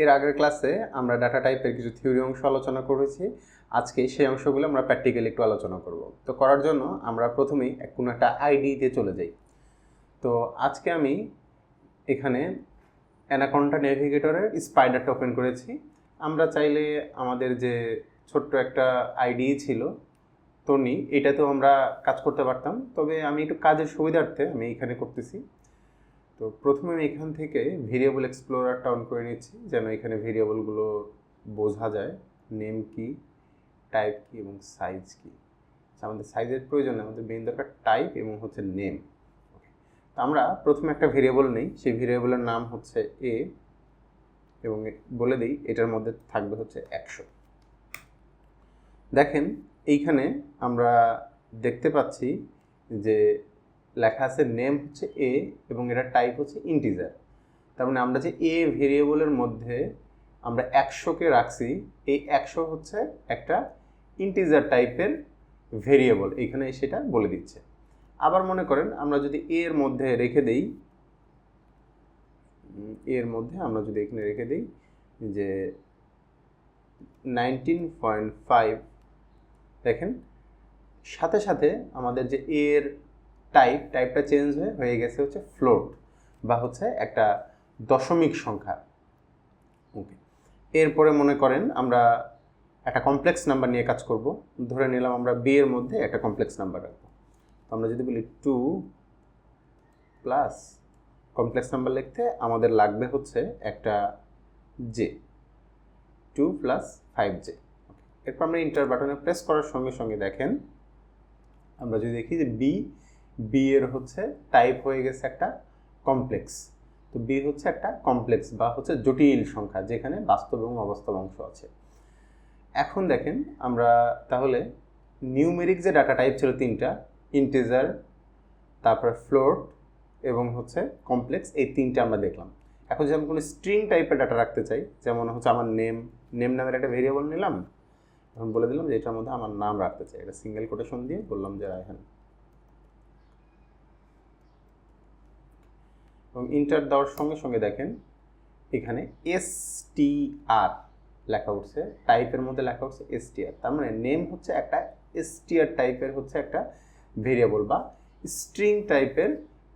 এর আগের ক্লাসে আমরা ডাটা টাইপের কিছু থিওরি অংশ আলোচনা করেছি। আজকে সেই অংশগুলো আমরা প্র্যাকটিক্যালি একটু আলোচনা করব। তো করার জন্য আমরা প্রথমেই কোনো একটা আইডিতে চলে যাই। তো আজকে আমি এখানে অ্যানাকোন্ডা নেভিগেটরের স্পাইডারটা ওপেন করেছি। আমরা চাইলে আমাদের যে ছোট্ট একটা আইডি ছিল তনি, এটাতেও আমরা কাজ করতে পারতাম, তবে আমি একটু কাজের সুবিধার্থে আমি এখানে করতেছি। তো প্রথমে আমি এখান থেকে ভেরিয়েবল এক্সপ্লোরারটা অন করে নিচ্ছি, যেন এখানে ভেরিয়েবলগুলো বোঝা যায়, নেম কি, টাইপ কি এবং সাইজ কি। আমাদের সাইজের প্রয়োজন, আমাদের মেইন দরকার টাইপ এবং হচ্ছে নেম। তো আমরা প্রথমে একটা ভেরিয়েবল নেই, সেই ভেরিয়েবলের নাম হচ্ছে এ এবং বলে দিই এটার মধ্যে থাকবে হচ্ছে 100। দেখেন এইখানে আমরা দেখতে পাচ্ছি যে লেখা আছে নেম হচ্ছে এ এবং এটা টাইপ হচ্ছে ইন্টিজার। তার মানে আমরা যে এ ভেরিয়েবলের মধ্যে আমরা 100কে রাখছি, এই 100 হচ্ছে একটা ইন্টিজার টাইপের ভেরিয়েবল, এইখানে সেটা বলে দিচ্ছে। আবার মনে করেন আমরা যদি এর মধ্যে রেখে দেই, আমরা যদি এখানে রেখে দিই যে 19.5, দেখেন সাথে সাথে আমাদের যে এর টাইপটা চেঞ্জ হয়ে গেছে হচ্ছে ফ্লোট বা হচ্ছে একটা দশমিক সংখ্যা। ওকে, এরপরে মনে করেন আমরা একটা কমপ্লেক্স নাম্বার নিয়ে কাজ করব। ধরে নিলাম আমরা বি এর মধ্যে একটা কমপ্লেক্স নাম্বার রাখবো। তো আমরা যদি বলি 2 প্লাস কমপ্লেক্স নাম্বার লিখতে আমাদের লাগবে হচ্ছে একটা জে, 2 প্লাস 5J। এরপর আমরা ইন্টার বাটনে প্রেস করার সঙ্গে সঙ্গে দেখেন আমরা যদি দেখি যে বি এর হচ্ছে টাইপ হয়ে গেছে একটা কমপ্লেক্স। তো বি হচ্ছে একটা কমপ্লেক্স বা হচ্ছে জটিল সংখ্যা, যেখানে বাস্তব এবং অবাস্তব অংশ আছে। এখন দেখেন আমরা তাহলে নিউমেরিক যে ডাটা টাইপ ছিল তিনটা, ইন্টিজার, তারপরে ফ্লোট এবং হচ্ছে কমপ্লেক্স, এই তিনটা আমরা দেখলাম। এখন যদি আমি কোনো স্ট্রিং টাইপের ডাটা রাখতে চাই, যেমন হচ্ছে আমার নেম নামের একটা ভেরিয়েবল নিলাম, এখন বলে দিলাম যে এটার মধ্যে আমার নাম রাখতে চাই, এটা সিঙ্গেল কোটেশন দিয়ে বললাম যে রায়হান, এবং ইন্টার দেওয়ার সঙ্গে সঙ্গে দেখেন এখানে STR লেখা উঠছে, টাইপের মধ্যে লেখা উঠছে STR। তার মানে নেম হচ্ছে একটা STR টাইপের হচ্ছে একটা ভেরিয়েবল বা স্ট্রিং টাইপের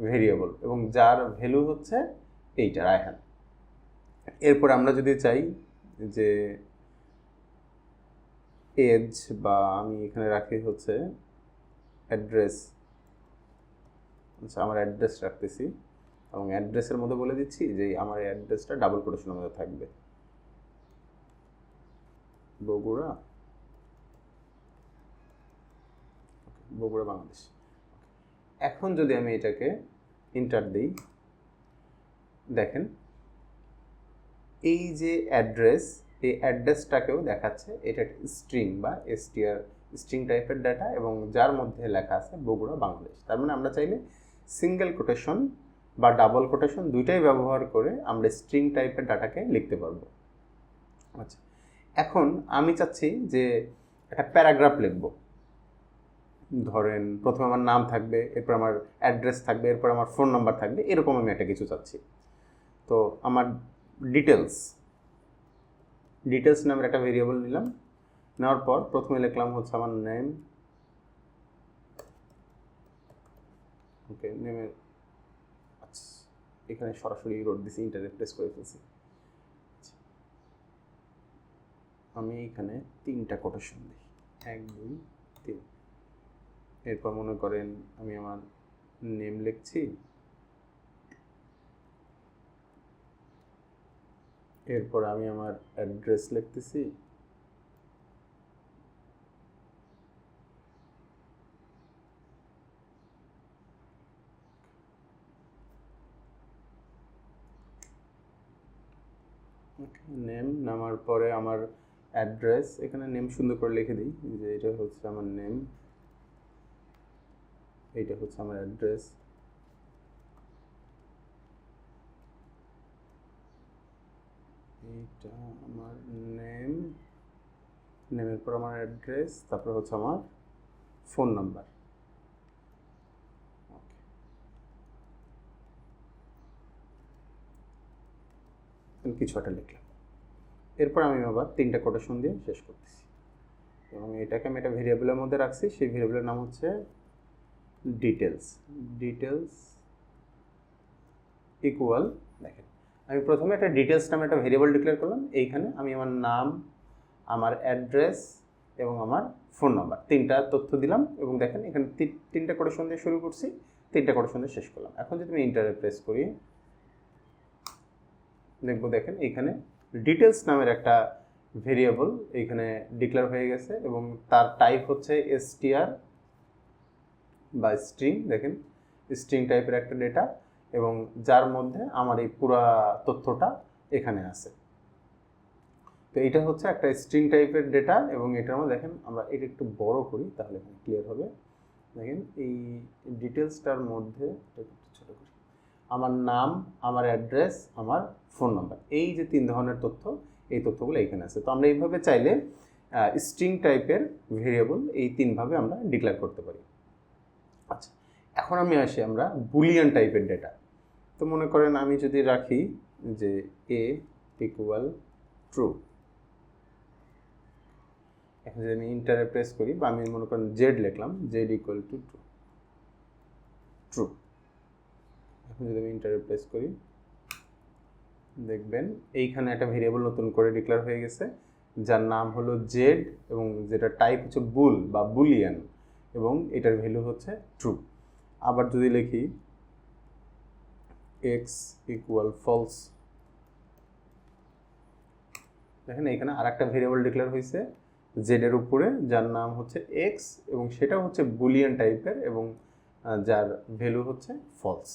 ভেরিয়েবল, এবং যার ভ্যালু হচ্ছে এইটা রায়হান। এরপর আমরা যদি চাই যে এজ, বা আমি এখানে রাখি হচ্ছে অ্যাড্রেস, আচ্ছা আমার অ্যাড্রেস রাখতেছি এবং অ্যাড্রেসের মধ্যে বলে দিচ্ছি যে আমার এই অ্যাড্রেসটা ডাবল কোটেশনের মধ্যে থাকবে, বগুড়া বাংলাদেশ। এখন যদি আমি এটাকে ইন্টার দিই, দেখেন এই যে অ্যাড্রেস, এই অ্যাড্রেসটাকেও দেখাচ্ছে এটা স্ট্রিং বা STR স্ট্রিং টাইপের ডাটা, এবং যার মধ্যে লেখা আছে বগুড়া বাংলাদেশ। তার মানে আমরা চাইলে সিঙ্গেল কোটেশন বা ডাবল কোটেশন দুইটাই ব্যবহার করে আমরা স্ট্রিং টাইপের ডাটাকে লিখতে পারবো। আচ্ছা, এখন আমি চাচ্ছি যে একটা প্যারাগ্রাফ লিখব। ধরেন প্রথমে আমার নাম থাকবে, এরপর আমার অ্যাড্রেস থাকবে, এরপর আমার ফোন নাম্বার থাকবে, এরকম আমি একটা কিছু চাচ্ছি। তো আমার ডিটেলস নামের একটা ভেরিয়েবল নিলাম, নেওয়ার পর প্রথমে লিখলাম হচ্ছে আমার নেম। ওকে, নেমের আচ্ছা এখানে সরাসরি রোড দিছি, ইন্টারনেট প্রেস করে ফেলছি। আমি এখানে 3টা কোটেশন দিই, 1 2 3। এরপর মনে করেন আমি আমার নেম লিখছি, এরপর আমি আমার অ্যাড্রেস লিখতেছি, নেম নামার পরে আমার অ্যাড্রেস, এখানে নেম সুন্দর করে লিখে দিই যে এটা হচ্ছে আমার নেম, এইটা হচ্ছে আমার অ্যাড্রেস। এইটা আমার নেমের পর আমার অ্যাড্রেস, তারপর হচ্ছে আমার ফোন নাম্বার। কিছু একটা লিখলাম। এরপর আমি আবার 3টা কোটেশন দিয়ে শেষ করতেছি এবং এটাকে আমি একটা ভেরিয়েবলের মধ্যে রাখছি, সেই ভেরিয়েবলের নাম হচ্ছে ডিটেলস ইকুয়াল। দেখেন আমি প্রথমে একটা ডিটেলস নামে একটা ভেরিয়েবল ডিক্লেয়ার করলাম, এইখানে আমি আমার নাম, আমার অ্যাড্রেস এবং আমার ফোন নাম্বার 3টা তথ্য দিলাম এবং দেখেন এখানে 3টা কোটেশন দিয়ে শুরু করছি, 3টা কোটেশন দিয়ে শেষ করলাম। এখন যদি আমি এন্টারে প্রেস করি দেখবো দেখেন এইখানে ডিটেলস নামের একটা ভেরিয়েবল এইখানে ডিক্লেয়ার হয়ে গেছে এবং তার টাইপ হচ্ছে str বা স্ট্রিং। দেখেন স্ট্রিং টাইপের একটা ডেটা এবং যার মধ্যে আমার এই পুরা তথ্যটা এখানে আছে। তো এটা হচ্ছে একটা স্ট্রিং টাইপের ডেটা এবং এটার মধ্যে দেখেন আমরা এটা একটু বড় করি তাহলে এখানে ক্লিয়ার হবে। দেখেন এই ডিটেলসটার মধ্যে একটু ছোট করি, আমার নাম, আমার অ্যাড্রেস, আমার ফোন নাম্বার, এই যে 3 ধরনের তথ্য, এই তথ্যগুলো এখানে আছে। তো আমরা এইভাবে চাইলে স্ট্রিং টাইপের ভেরিয়েবল এই 3 ভাবে আমরা ডিক্লেয়ার করতে পারি। আচ্ছা, এখন আমি আসি আমরা বুলিয়ান টাইপের ডেটা। তো মনে করেন আমি যদি রাখি যে a ইকুয়াল ট্রু, এখন যদি আমি ইন্টারে প্রেস করি বা আমি মনে করেন জেড লিখলাম, জেড ইকুয়াল টু ট্রু। এখন যদি আমি ইন্টারে প্রেস করি দেখবেন এইখানে একটা ভেরিয়েবল নতুন করে ডিক্লেয়ার হয়ে গেছে যার নাম হলো জেড এবং যেটা টাইপ হচ্ছে বুল বা বুলিয়ান এবং এটার ভ্যালু হচ্ছে ট্রু। আবার যদি লিখি এক্স ইকুয়াল ফলস, দেখেন এখানে আর একটা ভেরিয়েবল ডিক্লেয়ার হয়েছে জেড এর উপরে যার নাম হচ্ছে এক্স এবং সেটা হচ্ছে বুলিয়ান টাইপের এবং যার ভ্যালু হচ্ছে ফলস।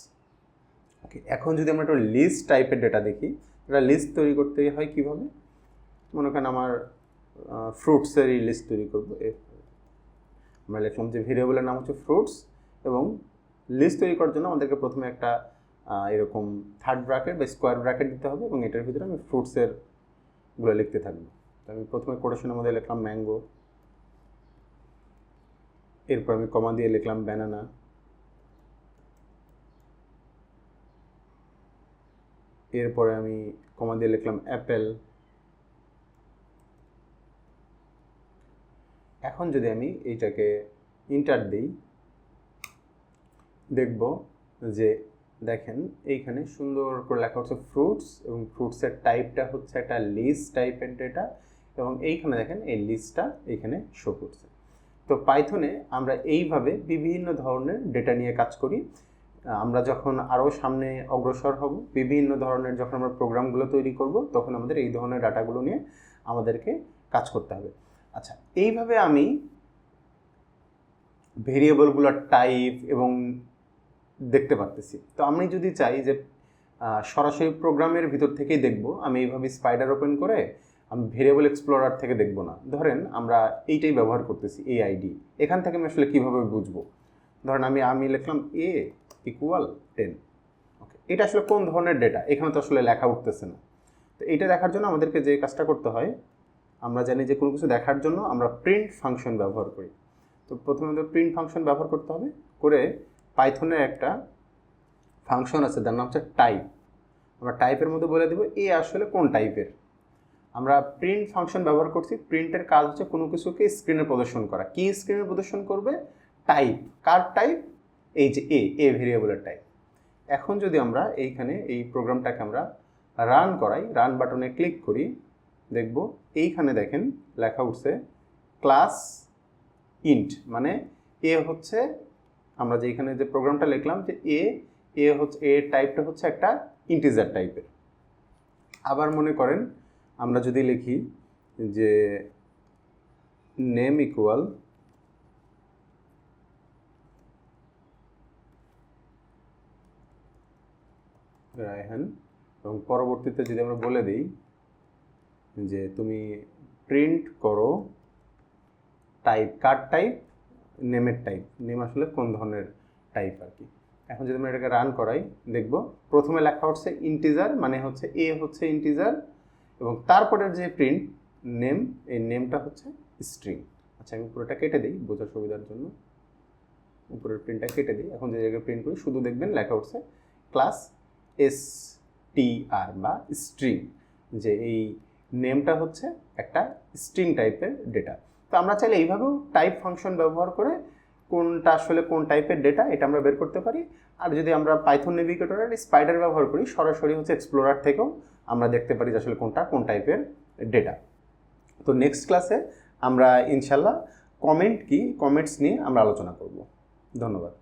ওকে, এখন যদি আমরা একটা লিস্ট টাইপের ডেটা দেখি, এটা লিস্ট তৈরি করতে হয় কিভাবে। মনে করেন আমার ফ্রুটসেরই লিস্ট তৈরি করবো, আমরা লিখলাম যে ভেরিয়েবলের নাম হচ্ছে ফ্রুটস এবং লিস্ট তৈরি করার জন্য আমাদেরকে প্রথমে একটা এরকম থার্ড ব্র্যাকেট বা স্কোয়ার ব্র্যাকেট দিতে হবে এবং এটার ভিতরে আমি ফ্রুটসের গুলো লিখতে থাকবো। তো আমি প্রথমে কোটেশনের মধ্যে লিখলাম ম্যাঙ্গো, এরপর আমি কমা দিয়ে লিখলাম ব্যানানা, এরপরে আমি কমা দিয়ে লিখলাম অ্যাপেল। এখন যদি আমি এইটাকে ইন্টার দিই দেখব যে দেখেন এইখানে সুন্দর করে লেখা হচ্ছে ফ্রুটস এবং ফ্রুটসের টাইপটা হচ্ছে একটা লিস্ট টাইপের ডেটা এবং এইখানে দেখেন এই লিস্টটা এইখানে শো করছে। তো পাইথনে আমরা এইভাবে বিভিন্ন ধরনের ডেটা নিয়ে কাজ করি। আমরা যখন আরও সামনে অগ্রসর হব, বিভিন্ন ধরনের যখন আমরা প্রোগ্রামগুলো তৈরি করব তখন আমাদের এই ধরনের ডাটাগুলো নিয়ে আমাদেরকে কাজ করতে হবে। আচ্ছা, এইভাবে আমি ভেরিয়েবলগুলোর টাইপ এবং দেখতে পারতেছি। তো আমি যদি চাই যে সরাসরি প্রোগ্রামের ভিতর থেকেই দেখব, আমি এইভাবে স্পাইডার ওপেন করে আমি ভেরিয়েবল এক্সপ্লোরার থেকে দেখব না। ধরেন আমরা এইটাই ব্যবহার করতেছি, এই আইডি, এখান থেকে আমি আসলে কীভাবে বুঝবো। ধরেন আমি লিখলাম এ ইকুয়াল 10। ওকে, এটা আসলে কোন ধরনের ডেটা এখানে তো আসলে লেখা উঠতেছে না। তো এইটা দেখার জন্য আমাদেরকে যে কাজটা করতে হয়, আমরা জানি যে কোনো কিছু দেখার জন্য আমরা প্রিন্ট ফাংশন ব্যবহার করি। তো প্রথমে আমাদের প্রিন্ট ফাংশন ব্যবহার করতে হবে, করে পাইথনের একটা ফাংশন আছে যার নাম হচ্ছে টাইপ। আমরা টাইপের মধ্যে বলে দেবো এ আসলে কোন টাইপের। আমরা প্রিন্ট ফাংশন ব্যবহার করছি, প্রিন্টের কাজ হচ্ছে কোনো কিছুকে স্ক্রিনে প্রদর্শন করা। কি স্ক্রিনে প্রদর্শন করবে? টাইপ। কার টাইপ? এই যে এ ভেরিয়েবলের টাইপ। এখন যদি আমরা এইখানে এই প্রোগ্রামটাকে আমরা রান করাই, রান বাটনে ক্লিক করি, দেখব এইখানে দেখেন লেখা উঠছে ক্লাস ইন্ট, মানে এ হচ্ছে আমরা যে এখানে যে প্রোগ্রামটা লিখলাম যে এ হচ্ছে এ টাইপটা হচ্ছে একটা ইন্টিজার টাইপের। আবার মনে করেন আমরা যদি লিখি যে নেম ইকুয়াল রায়হান এবং পরবর্তীতে যদি আমরা বলে দিই যে তুমি প্রিন্ট করো টাইপ, কার টাইপ? নেমের টাইপ। নেম আসলে কোন ধরনের টাইপ আর কি। এখন যদি আমরা এটাকে রান করাই দেখব প্রথমে লেখা হচ্ছে ইন্টিজার, মানে হচ্ছে এ হচ্ছে ইন্টিজার এবং তারপরের যে প্রিন্ট নেম, এই নেমটা হচ্ছে স্ট্রিং। আচ্ছা, আমি পুরোটা কেটে দিই বোঝার সুবিধার জন্য, উপরের প্রিন্টটা কেটে দিই। এখন যে জায়গায় প্রিন্ট করি শুধু দেখবেন লেখা হচ্ছে ক্লাস str বা স্ট্রিং, যে এই নেমটা হচ্ছে একটা স্ট্রিং টাইপের ডেটা। তো আমরা চাইলে এইভাবেও টাইপ ফাংশন ব্যবহার করে কোনটা আসলে কোন টাইপের ডেটা এটা আমরা বের করতে পারি। আর যদি আমরা পাইথন নেভিগেটরের স্পাইডার ব্যবহার করি, সরাসরি হচ্ছে এক্সপ্লোরার থেকেও আমরা দেখতে পারি যে আসলে কোনটা কোন টাইপের ডেটা। তো নেক্সট ক্লাসে আমরা ইনশাল্লাহ কমেন্টস নিয়ে আমরা আলোচনা করব। ধন্যবাদ।